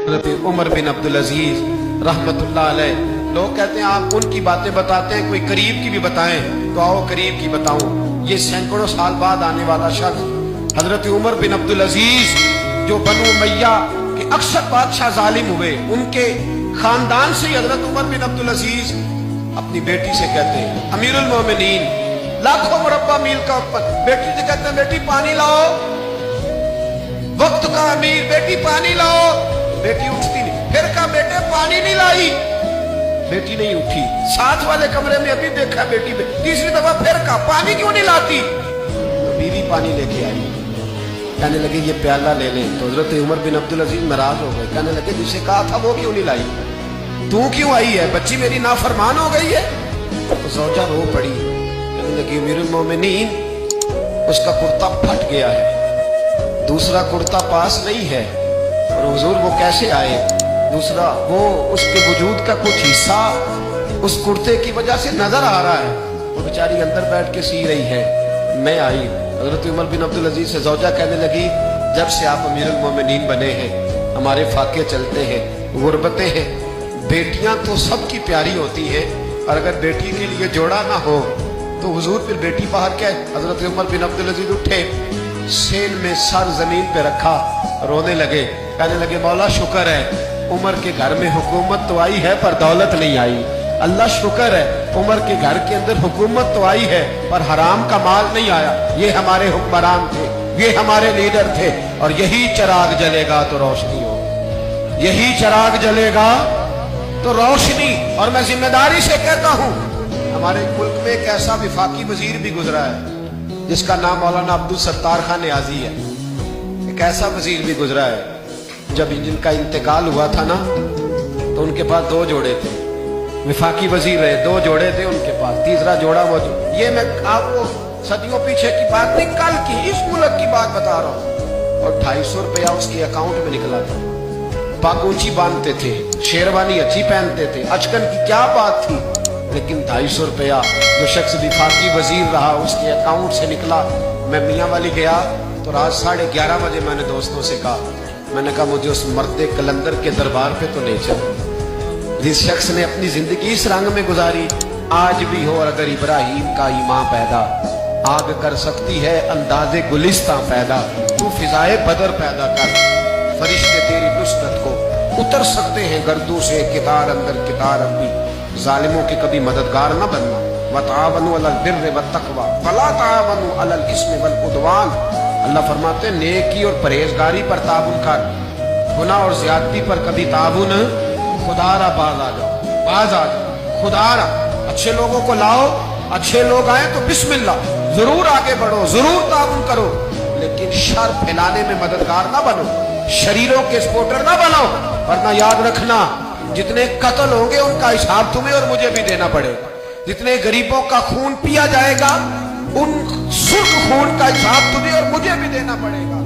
हज़रत उमर बिन अब्दुल अजीज रहमतुल्लाह अलैह। लोग कहते हैं आप उनकी बातें बताते हैं, कोई करीब की भी बताएं, तो आओ करीब की बताऊं। ये सैकड़ों साल बाद आने वाला शख्स हजरत उमर बिन अब्दुल अजीज, जो बनु उमैया के अक्सर बादशाह जालिम हुए, उनके खानदान से हजरत उमर बिन अब्दुल अजीज अपनी बेटी से कहते हैं अमीरुल मोमिनीन, लाखों मुरब्बा मील का ऊपर, बेटी से कहते हैं बेटी पानी लाओ, वक्त का अमीर बेटी पानी लाओ। बेटी उठती नहीं, फिर कहा बेटे पानी नहीं लाई, बेटी नहीं उठी। साथ वाले कमरे में अभी देखा बेटी, तीसरी दफा फिर कहा पानी क्यों नहीं लाती, तो बीवी पानी लेके आई। कहने लगे ये प्याला ले ले, तो हजरत उमर बिन अब्दुल अजीज नाराज हो गए। कहने लगे जिसे कहा था वो क्यों नहीं लाई, तू क्यों आई है, बच्ची मेरी नाफरमान हो गई है। तो सौजा रो पड़ी, कहने लगी अमीरुल मोमिनीन उसका कुर्ता फट गया है, दूसरा कुर्ता पास नहीं है, और हुजूर वो कैसे आए, दूसरा वो उसके वजूद का कुछ हिस्सा उस कुर्ते की वजह से नजर आ रहा है, वो बेचारी अंदर बैठ के सी रही है, मैं आई। हजरत उमर बिन अब्दुल अजीज से ज़ौजा कहने लगी जब से आप अमीरुल मोमिनीन बने हैं हमारे फाके चलते हैं, गुर्बतें हैं, बेटियां तो सबकी प्यारी होती है, और अगर बेटी के लिए जोड़ा ना हो तो हुजूर फिर बेटी बाहर क्या है। हजरत उमर बिन अब्दुल अजीज उठे, सेन में सर जमीन पे रखा, रोने लगे, कहने लगे मौला शुक्र है उमर के घर में हुकूमत तो आई है पर दौलत नहीं आई, अल्लाह शुक्र है उमर के घर के अंदर हुकूमत तो आई है पर हराम का माल नहीं आया। ये हमारे हुक्मरान थे, ये हमारे लीडर थे, और यही चिराग जलेगा तो रोशनी हो, यही चिराग जलेगा तो रोशनी। और मैं जिम्मेदारी से कहता हूं हमारे मुल्क में एक ऐसा विफाकी वजीर भी गुजरा है जिसका नाम मौलाना अब्दुल सत्तार खान नियाजी है। एक ऐसा वजीर भी गुजरा है, जब जिनका इंतकाल हुआ था ना तो उनके पास दो जोड़े थे, विफाकी वजीर रहे, दो जोड़े थे उनके पास, तीसरा जोड़ा मौजूद। ये मैं आपको सदियों पीछे की बात नहीं, कल की इस मुल्क की बात बता रहा हूँ। और 250 रुपया उसके अकाउंट में निकला था। पग ऊंची बांधते थे, शेरवानी अच्छी पहनते थे, अचकन की क्या बात थी, लेकिन 250 रुपया जो शख्स विफाकी वजीर रहा उसके अकाउंट से निकला। मैं मियाँ वाली गया तो रात 11:30 बजे मैंने दोस्तों से कहा, मैंने कहा मुझे उस मर्द कलंदर के दरबार पे तो नहीं चल, जिस शख्स ने अपनी जिंदगी इस रंग में गुजारी। आज भी हो और अगर इब्राहिम का ईमान पैदा, आग कर सकती है अंदाजे गुलिस्तां पैदा, तू फिजाए बदर पैदा कर, फरिश्ते तेरी नुसरत को उतर सकते हैं गर्दों से कितार अंदर कितार। अम्मी जालिमों के कभी मददगार न बनना। वतावनु अलल बिर्रि वत्तक़वा वला तावनु अलल इस्मि वल उद्वान। अल्लाह फरमाते नेकी और परहेजगारी पर ताबुन कर, गुनाह और ज्यादती पर कभी ताबुन। खुदारा बाज आ जाओ, बाज आ जाओ, खुदारा अच्छे लोगों को लाओ, अच्छे लोग आए तो बिस्मिल्लाह, जरूर आगे बढ़ो, जरूर ताबुन करो, लेकिन शर फैलाने में मददगार ना बनो, शरीरों के सपोर्टर ना बनो, वरना याद रखना जितने कत्ल होंगे उनका हिसाब तुम्हें और मुझे भी देना पड़ेगा। जितने गरीबों का खून पिया जाएगा उन सुर्ख खून का हिसाब तुम्हें और मुझे भी देना पड़ेगा।